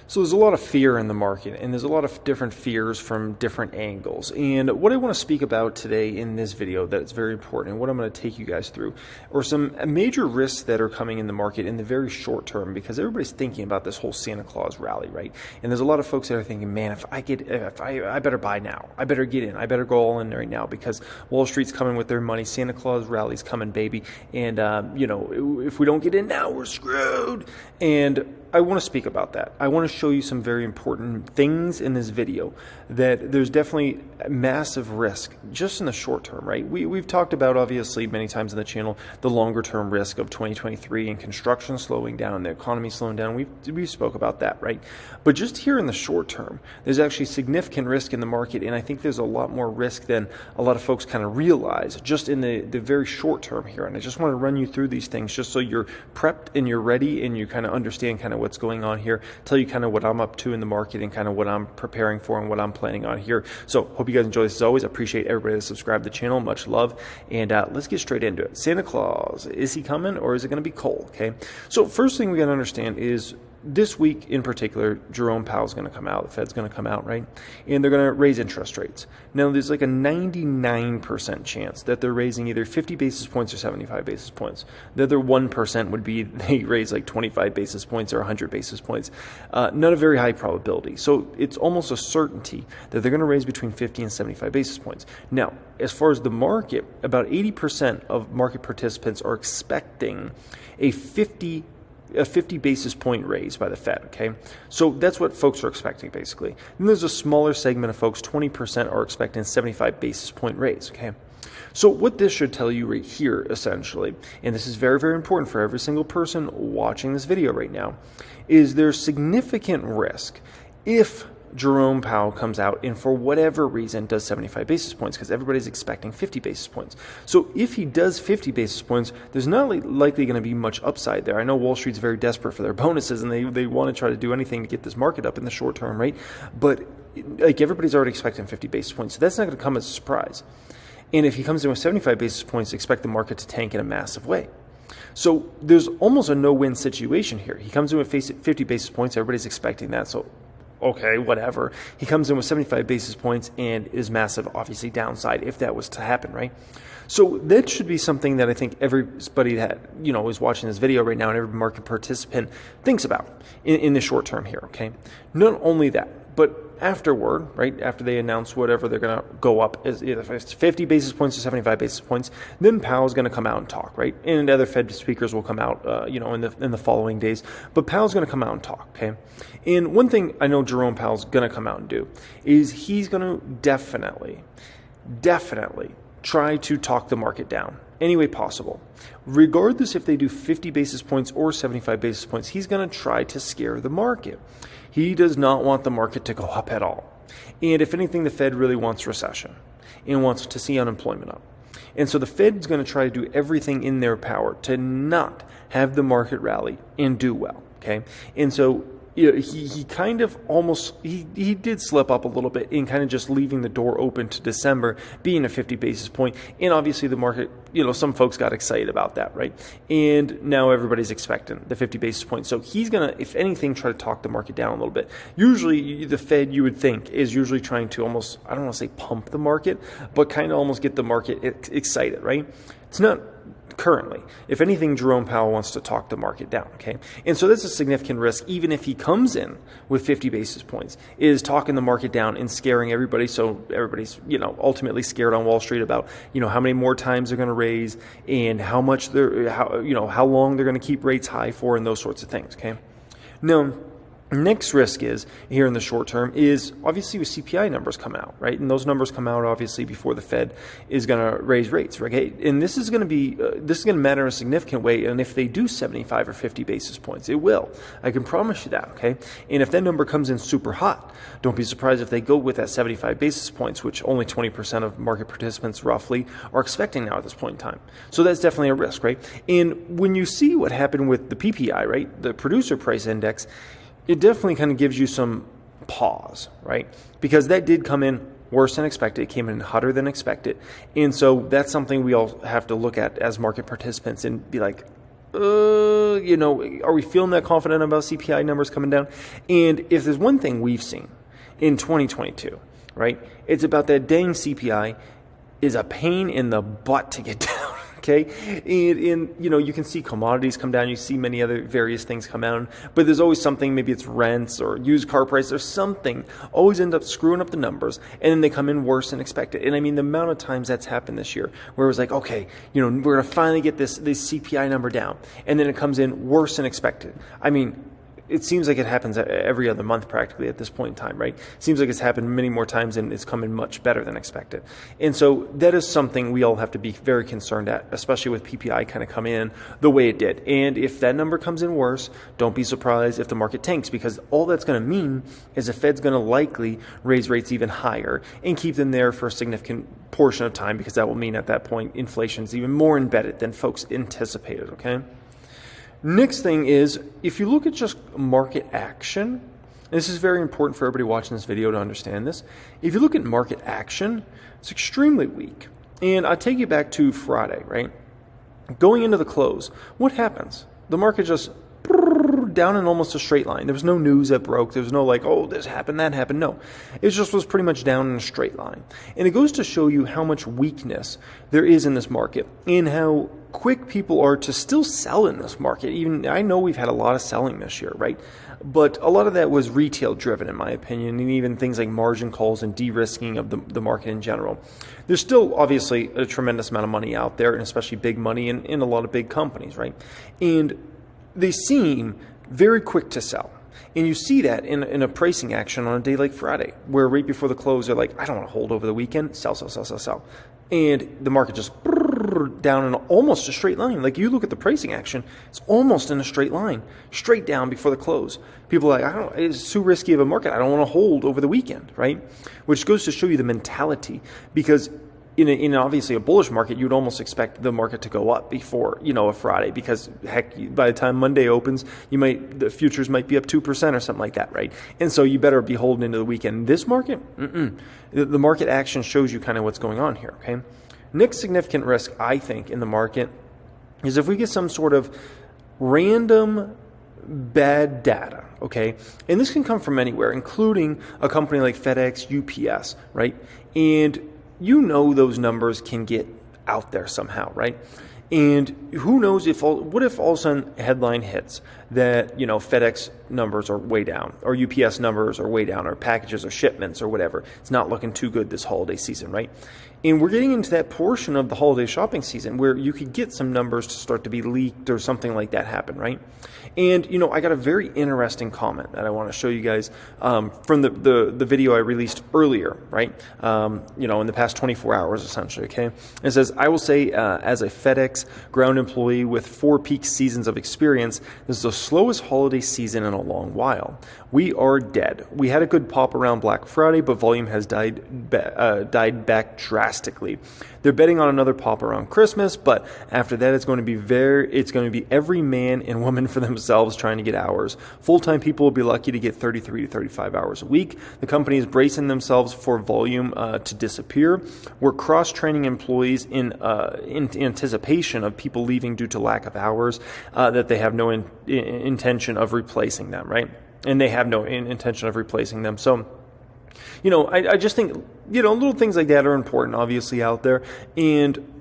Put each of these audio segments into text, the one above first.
So there's a lot of fear in the market, and there's a lot of different fears from different angles. And what I want to speak about today in this video that's very important, and what I'm going to take you guys through, are some major risks that are coming in the market in the very short term, because everybody's thinking about this whole Santa Claus rally, right? And there's a lot of folks that are thinking, man, if I better buy now, I better get in, I better go all in right now, because Wall Street's coming with their money, Santa Claus rally's coming, baby, and if we don't get in now, we're screwed. And I want to speak about that. I want to show you some very important things in this video that there's definitely massive risk just in the short term, right? We've talked about, obviously, many times in the channel, the longer term risk of 2023 and construction slowing down, the economy slowing down. We spoke about that, right? But just here in the short term, there's actually significant risk in the market, and I think there's a lot more risk than a lot of folks kind of realize just in the very short term here. And I just want to run you through these things just so you're prepped and you're ready and you kind of understand kind of what's going on here, tell you kind of what I'm up to in the market and kind of what I'm preparing for and what I'm planning on here. So hope you guys enjoy this. As always, I appreciate everybody that subscribed to the channel. Much love. And let's get straight into it. Santa Claus, is he coming or is it going to be cold? Okay. So first thing we got to understand is this week in particular, Jerome Powell is going to come out. The Fed's going to come out, right? And they're going to raise interest rates. Now, there's like a 99% chance that they're raising either 50 basis points or 75 basis points. The other 1% would be they raise like 25 basis points or 100 basis points. Not a very high probability. So it's almost a certainty that they're going to raise between 50 and 75 basis points. Now, as far as the market, about 80% of market participants are expecting a 50 basis point raise by the Fed, okay? So that's what folks are expecting, basically. And there's a smaller segment of folks, 20% are expecting a 75 basis point raise, okay? So what this should tell you right here, essentially, and this is very, very important for every single person watching this video right now, is there's significant risk if Jerome Powell comes out and for whatever reason does 75 basis points, because everybody's expecting 50 basis points. So if he does 50 basis points, there's not likely going to be much upside there. I know Wall Street's very desperate for their bonuses and they want to try to do anything to get this market up in the short term, right? But like everybody's already expecting 50 basis points, so that's not going to come as a surprise. And if he comes in with 75 basis points, expect the market to tank in a massive way. So there's almost a no-win situation here. He comes in with 50 basis points, everybody's expecting that, so okay, whatever. He comes in with 75 basis points and is massive, obviously, downside if that was to happen, right? So that should be something that I think everybody that, is watching this video right now and every market participant thinks about in the short term here, okay? Not only that, but afterward, right, after they announce whatever they're going to go up, if it's 50 basis points or 75 basis points, then Powell's going to come out and talk, right? And other Fed speakers will come out, in the following days. But Powell's going to come out and talk, okay? And one thing I know Jerome Powell's going to come out and do is he's going to definitely try to talk the market down any way possible. Regardless if they do 50 basis points or 75 basis points, he's going to try to scare the market. He does not want the market to go up at all. And if anything, the Fed really wants recession and wants to see unemployment up. And so the Fed's going to try to do everything in their power to not have the market rally and do well, okay? And so he kind of almost, he did slip up a little bit in kind of just leaving the door open to December being a 50 basis point. And obviously the market, some folks got excited about that, right? And now everybody's expecting the 50 basis points. So he's going to, if anything, try to talk the market down a little bit. Usually the Fed, you would think, is usually trying to almost, I don't want to say pump the market, but kind of almost get the market excited, right? It's not currently. If anything, Jerome Powell wants to talk the market down, okay? And so that's a significant risk, even if he comes in with 50 basis points, is talking the market down and scaring everybody, so everybody's, ultimately scared on Wall Street about, how many more times they're going to raise and how much how long they're going to keep rates high for and those sorts of things, okay? Now, next risk is, here in the short term, is obviously with CPI numbers come out, right? And those numbers come out obviously before the Fed is going to raise rates, right? And this is going to matter in a significant way. And if they do 75 or 50 basis points, it will. I can promise you that, okay? And if that number comes in super hot, don't be surprised if they go with that 75 basis points, which only 20% of market participants roughly are expecting now at this point in time. So that's definitely a risk, right? And when you see what happened with the PPI, right, the producer price index, it definitely kind of gives you some pause, right? Because that did come in worse than expected. It came in hotter than expected. And so that's something we all have to look at as market participants and be like, are we feeling that confident about CPI numbers coming down? And if there's one thing we've seen in 2022, right, it's about that dang CPI is a pain in the butt to get down. Okay, and you can see commodities come down, you see many other various things come down, but there's always something, maybe it's rents or used car prices or something, always end up screwing up the numbers, and then they come in worse than expected. And I mean, the amount of times that's happened this year, where it was like, okay, we're gonna finally get this CPI number down, and then it comes in worse than expected. I mean, it seems like it happens every other month practically at this point in time, right? It seems like it's happened many more times and it's come in much better than expected. And so that is something we all have to be very concerned at, especially with PPI kind of come in the way it did. And if that number comes in worse, don't be surprised if the market tanks, because all that's going to mean is the Fed's going to likely raise rates even higher and keep them there for a significant portion of time, because that will mean at that point inflation is even more embedded than folks anticipated, okay? Next thing is, if you look at just market action, and this is very important for everybody watching this video to understand this. If you look at market action, it's extremely weak. And I take you back to Friday, right? Going into the close, what happens? The market just down in almost a straight line. There was no news that broke. There was no like, oh, this happened, that happened. No, it just was pretty much down in a straight line. And it goes to show you how much weakness there is in this market and how quick people are to still sell in this market. Even I know we've had a lot of selling this year, right? But a lot of that was retail driven, in my opinion, and even things like margin calls and de-risking of the market in general. There's still obviously a tremendous amount of money out there, and especially big money in a lot of big companies, right? And they seem very quick to sell. And you see that in a pricing action on a day like Friday, where right before the close, they're like, I don't want to hold over the weekend. Sell, sell, sell, sell, sell. And the market just down in almost a straight line. Like you look at the pricing action, it's almost in a straight line, straight down before the close. People are like, it's too risky of a market. I don't want to hold over the weekend, right? Which goes to show you the mentality, because in obviously a bullish market, you'd almost expect the market to go up before, a Friday, because heck, by the time Monday opens, the futures might be up 2% or something like that, right? And so you better be holding into the weekend. This market, the market action shows you kind of what's going on here, okay? Next significant risk, I think, in the market is if we get some sort of random bad data, okay? And this can come from anywhere, including a company like FedEx, UPS, right? And those numbers can get out there somehow, right? And who knows what if all of a sudden a headline hits that, FedEx numbers are way down, or UPS numbers are way down, or packages or shipments or whatever. It's not looking too good this holiday season, right? And we're getting into that portion of the holiday shopping season where you could get some numbers to start to be leaked or something like that happen, right? And, I got a very interesting comment that I want to show you guys from the video I released earlier, right? In the past 24 hours, essentially, okay? It says, I will say, as a FedEx ground employee with 4 peak seasons of experience, this is the slowest holiday season in a long while. We are dead. We had a good pop around Black Friday, but volume has died back drastically. They're betting on another pop around Christmas, but after that, it's going to be every man and woman for themselves trying to get hours. Full-time people will be lucky to get 33 to 35 hours a week. The company is bracing themselves for volume to disappear. We're cross-training employees in anticipation of people leaving due to lack of hours that they have no intention of replacing them, right? And they have no intention of replacing them. So, I just think, little things like that are important, obviously, out there. And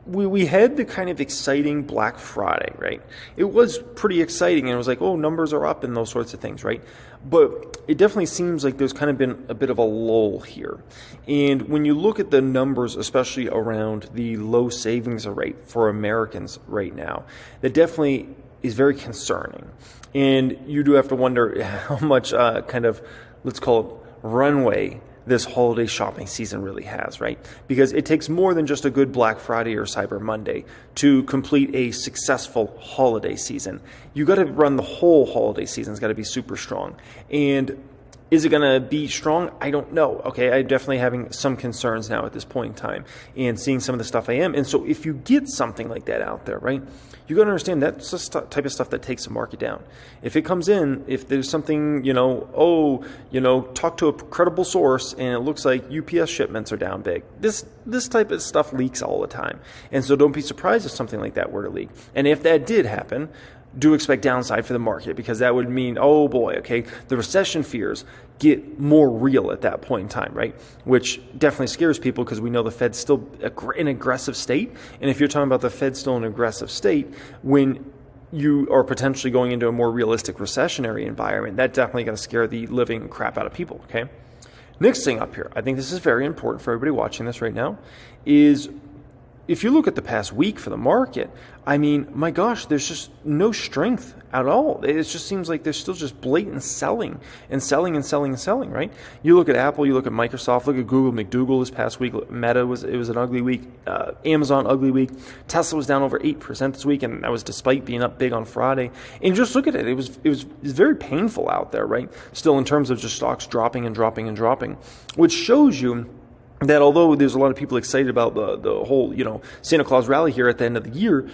we had the kind of exciting Black Friday, right? It was pretty exciting, and it was like, oh, numbers are up and those sorts of things, right? But it definitely seems like there's kind of been a bit of a lull here. And when you look at the numbers, especially around the low savings rate for Americans right now, that definitely is very concerning. And you do have to wonder how much let's call it runway this holiday shopping season really has, right? Because it takes more than just a good Black Friday or Cyber Monday to complete a successful holiday season. You got to run the whole holiday season. It's got to be super strong. And Is it going to be strong? I don't know. Okay, I'm definitely having some concerns now at this point in time and seeing some of the stuff I am. And so if you get something like that out there, right, you got to understand that's the type of stuff that takes the market down. If it comes in, if there's something, talk to a credible source and it looks like UPS shipments are down big. This type of stuff leaks all the time. And so don't be surprised if something like that were to leak. And if that did happen, do expect downside for the market, because that would mean, oh boy, okay, the recession fears get more real at that point in time, right? Which definitely scares people because we know the Fed's still in aggressive state. And if you're talking about the Fed still in an aggressive state, when you are potentially going into a more realistic recessionary environment, that definitely going to scare the living crap out of people, okay? Next thing up here, I think this is very important for everybody watching this right now, is if you look at the past week for the market, I mean, my gosh, there's just no strength at all. It just seems like there's still just blatant selling and selling and selling and selling, right? You look at Apple, you look at Microsoft, look at Google, McDougal this past week, Meta was an ugly week, Amazon ugly week, Tesla was down over 8% this week, and that was despite being up big on Friday. And just look at it, it was very painful out there, right? Still in terms of just stocks dropping and dropping and dropping, which shows you that although there's a lot of people excited about the whole, Santa Claus rally here at the end of the year,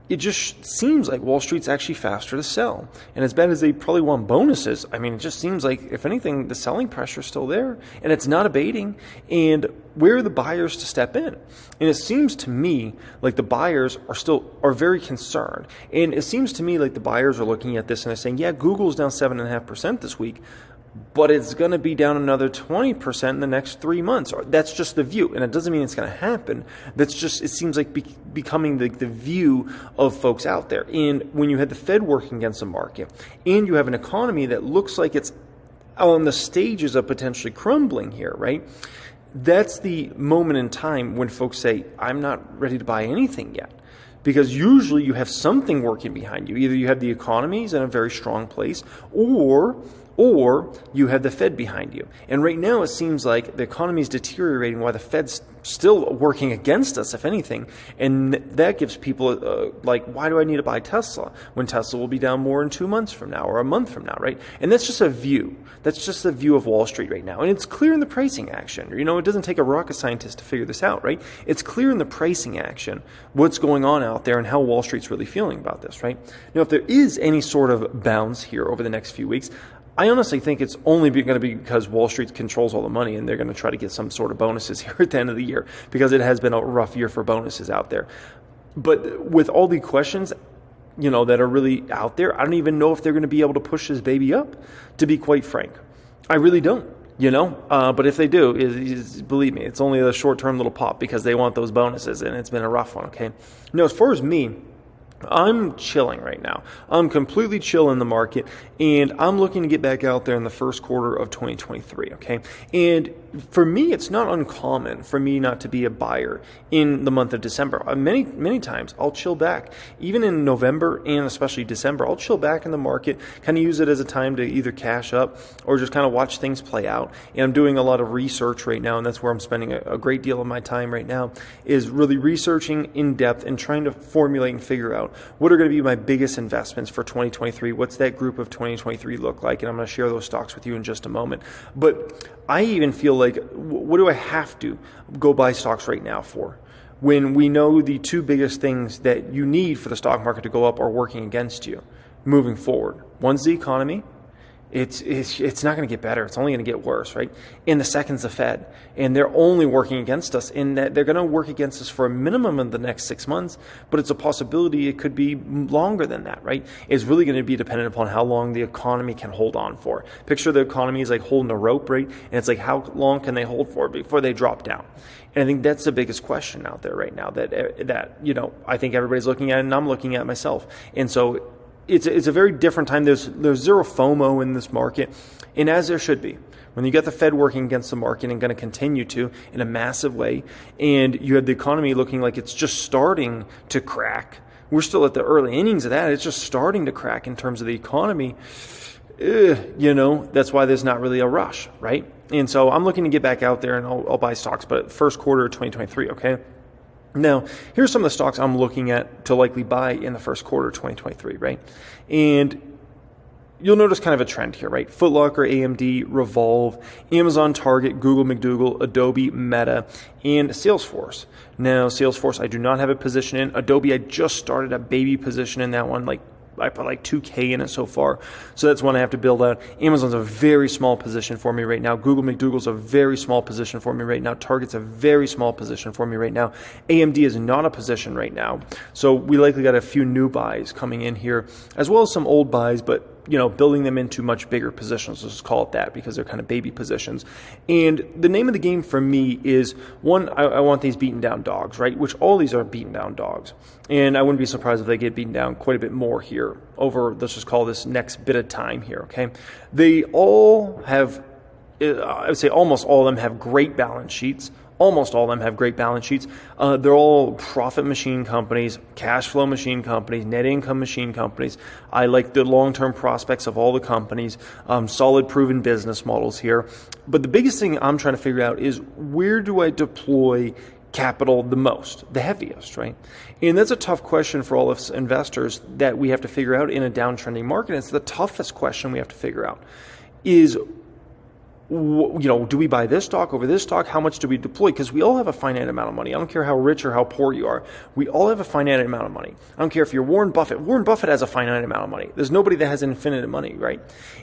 it just seems like Wall Street's actually faster to sell. And as bad as they probably want bonuses, I mean, it just seems like, if anything, the selling pressure is still there, and it's not abating. And where are the buyers to step in? And it seems to me like the buyers are very concerned. And it seems to me like the buyers are looking at this and they're saying, yeah, Google's down 7.5% this week, but it's going to be down another 20% in the next 3 months. That's just the view. And it doesn't mean it's going to happen. That's just, it seems like becoming the view of folks out there. And when you had the Fed working against the market, and you have an economy that looks like it's on the stages of potentially crumbling here, right? That's the moment in time when folks say, I'm not ready to buy anything yet. Because usually you have something working behind you. Either you have the economies in a very strong place, or you have the Fed behind you. And right now it seems like the economy is deteriorating while the Fed's still working against us, if anything. And that gives people, why do I need to buy Tesla when Tesla will be down more in 2 months from now or a month from now, right? And that's just a view. That's just the view of Wall Street right now. And it's clear in the pricing action. It doesn't take a rocket scientist to figure this out, right? It's clear in the pricing action what's going on out there and how Wall Street's really feeling about this, right? Now, if there is any sort of bounce here over the next few weeks, I honestly think it's only going to be because Wall Street controls all the money and they're going to try to get some sort of bonuses here at the end of the year, because it has been a rough year for bonuses out there. But with all the questions, that are really out there, I don't even know if they're going to be able to push this baby up, to be quite frank. I really don't. But if they do, believe me, it's only a short-term little pop because they want those bonuses, and it's been a rough one, okay? Now, as far as me, I'm chilling right now. I'm completely chill in the market, and I'm looking to get back out there in the first quarter of 2023, okay? And for me, it's not uncommon for me not to be a buyer in the month of December. Many times, I'll chill back. Even in November and especially December, I'll chill back in the market, kind of use it as a time to either cash up or just kind of watch things play out. And I'm doing a lot of research right now, and that's where I'm spending a great deal of my time right now, is really researching in depth and trying to formulate and figure out what are going to be my biggest investments for 2023. What's that group of 2023 look like? And I'm going to share those stocks with you in just a moment. But I even feel like, what do I have to go buy stocks right now for? When we know the two biggest things that you need for the stock market to go up are working against you moving forward. One's the economy. It's not going to get better. It's only going to get worse, right? And the second's the Fed. And they're only working against us in that they're going to work against us for a minimum of the next 6 months, but it's a possibility it could be longer than that, right? It's really going to be dependent upon how long the economy can hold on for. Picture the economy is like holding a rope, right? And it's like, how long can they hold for before they drop down? And I think that's the biggest question out there right now that I think everybody's looking at, and I'm looking at myself. And so it's a very different time. There's zero FOMO in this market, and as there should be. When you got the Fed working against the market and going to continue to in a massive way, and you have the economy looking like it's just starting to crack. We're still at the early innings of that. It's just starting to crack in terms of the economy. That's why there's not really a rush, right? And so I'm looking to get back out there, and I'll buy stocks, but first quarter of 2023, okay? Now, here's some of the stocks I'm looking at to likely buy in the first quarter of 2023, right? And, you'll notice kind of a trend here, right? Foot Locker, AMD, Revolve, Amazon, Target, Google, McDougal, Adobe, Meta, and Salesforce. Now, Salesforce, I do not have a position in. Adobe, I just started a baby position in that one, I put like 2K in it so far. So that's one I have to build out. Amazon's a very small position for me right now. Google McDougal's a very small position for me right now. Target's a very small position for me right now. AMD is not a position right now. So we likely got a few new buys coming in here, as well as some old buys, but building them into much bigger positions. Let's just call it that, because they're kind of baby positions. And the name of the game for me is, one, I want these beaten down dogs, right? Which all these are beaten down dogs. And I wouldn't be surprised if they get beaten down quite a bit more here over, let's just call this next bit of time here, okay? They all have, I would say almost all of them have great balance sheets. Almost all of them have great balance sheets. They're all profit machine companies, cash flow machine companies, net income machine companies. I like the long-term prospects of all the companies, solid proven business models here. But the biggest thing I'm trying to figure out is, where do I deploy capital the most, the heaviest, right? And that's a tough question for all of us investors that we have to figure out in a downtrending market. It's the toughest question we have to figure out is, do we buy this stock over this stock? How much do we deploy? Because we all have a finite amount of money. I don't care how rich or how poor you are. We all have a finite amount of money. I don't care if you're Warren Buffett. Warren Buffett has a finite amount of money. There's nobody that has infinite money, right?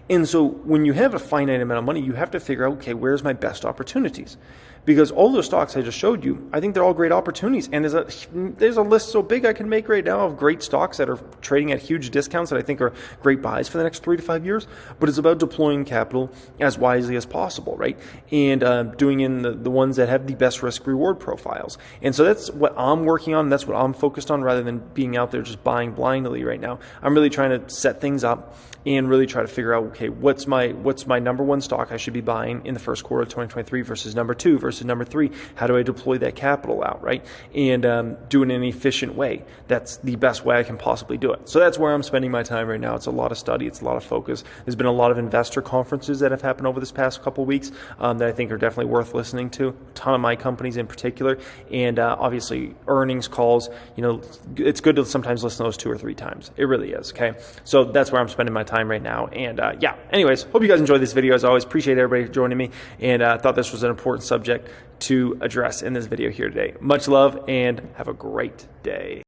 And so when you have a finite amount of money, you have to figure out, okay, where's my best opportunities? Because all those stocks I just showed you, I think they're all great opportunities. And there's a list so big I can make right now of great stocks that are trading at huge discounts that I think are great buys for the next 3 to 5 years. But it's about deploying capital as wisely as possible, right? And doing in the ones that have the best risk-reward profiles. And so that's what I'm working on. That's what I'm focused on, rather than being out there just buying blindly right now. I'm really trying to set things up and really try to figure out, okay, what's my number one stock I should be buying in the first quarter of 2023 versus number 2 versus number 3. How do I deploy that capital out, right? And do it in an efficient way. That's the best way I can possibly do it. So that's where I'm spending my time right now. It's a lot of study. It's a lot of focus. There's been a lot of investor conferences that have happened over this past couple of weeks that I think are definitely worth listening to. A ton of my companies in particular, and obviously earnings calls. It's good to sometimes listen to those 2 or 3 times. It really is. Okay, so that's where I'm spending my time right now. And anyways, hope you guys enjoyed this video. As always, appreciate everybody joining me, and thought this was an important subject to address in this video here today. Much love, and have a great day.